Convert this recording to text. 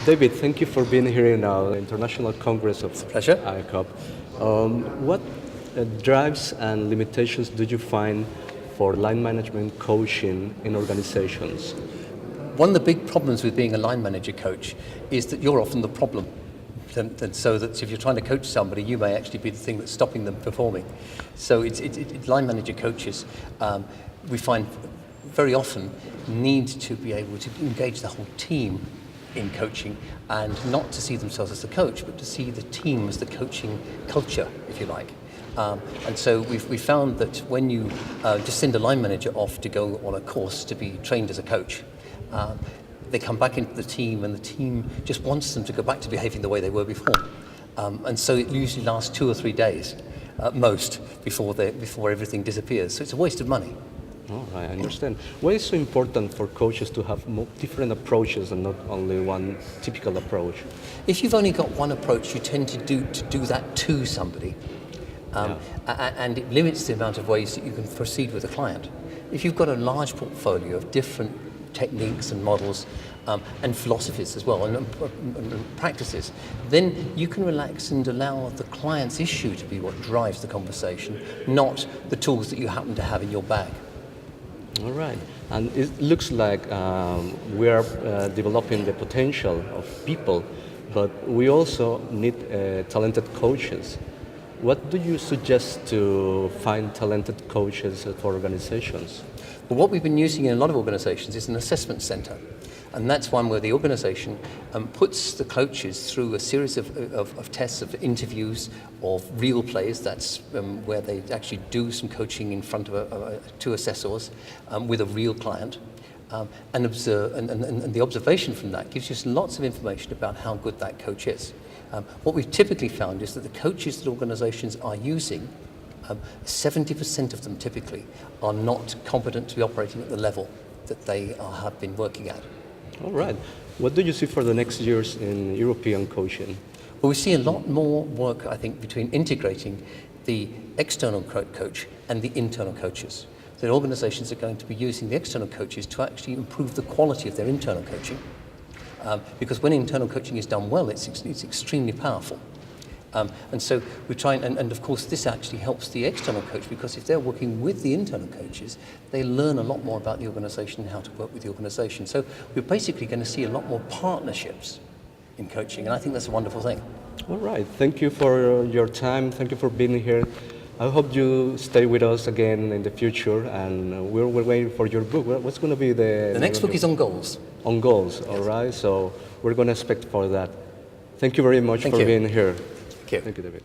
David, thank you for being here in our International Congress of Pleasure. ICOP. What drives and limitations do you find for line management coaching in organizations? One of the big problems with being a line manager coach is that you're often the problem. And so that if you're trying to coach somebody, you may actually be the thing that's stopping them performing. So it's line manager coaches, we find very often need to be able to engage the whole team in coaching and not to see themselves as the coach, but to see the team as the coaching culture, if you like. And so we found that when you just send a line manager off to go on a course to be trained as a coach, they come back into the team and the team just wants them to go back to behaving the way they were before. And so it usually lasts 2 or 3 days at most before everything disappears. So it's a waste of money. Oh, I understand. Why is it so important for coaches to have different approaches and not only one typical approach? If you've only got one approach, you tend to do that to somebody. And it limits the amount of ways that you can proceed with a client. If you've got a large portfolio of different techniques and models and philosophies as well, and practices, then you can relax and allow the client's issue to be what drives the conversation, not the tools that you happen to have in your bag. All right. And it looks like we are developing the potential of people, but we also need talented coaches. What do you suggest to find talented coaches for organizations? Well, what we've been using in a lot of organizations is an assessment center. And that's one where the organization puts the coaches through a series of tests, of interviews, of real plays. That's where they actually do some coaching in front of two assessors with a real client. And the observation from that gives you lots of information about how good that coach is. What we've typically found is that the coaches that organizations are using, 70% of them typically are not competent to be operating at the level that they have been working at. All right. What do you see for the next years in European coaching? Well, we see a lot more work, I think, between integrating the external coach and the internal coaches. So organizations are going to be using the external coaches to actually improve the quality of their internal coaching. Because when internal coaching is done well, it's extremely powerful. And so we try and of course this actually helps the external coach, because if they're working with the internal coaches, they learn a lot more about the organization and how to work with the organization. So we're basically going to see a lot more partnerships in coaching, and I think that's a wonderful thing. All right. Thank you for your time. Thank you for being here. I hope you stay with us again in the future, and we're waiting for your book. What's going to be the next book is on goals. On goals, yes. All right. So we're going to expect for that. Thank you very much for being here. Thank you. Thank you, David.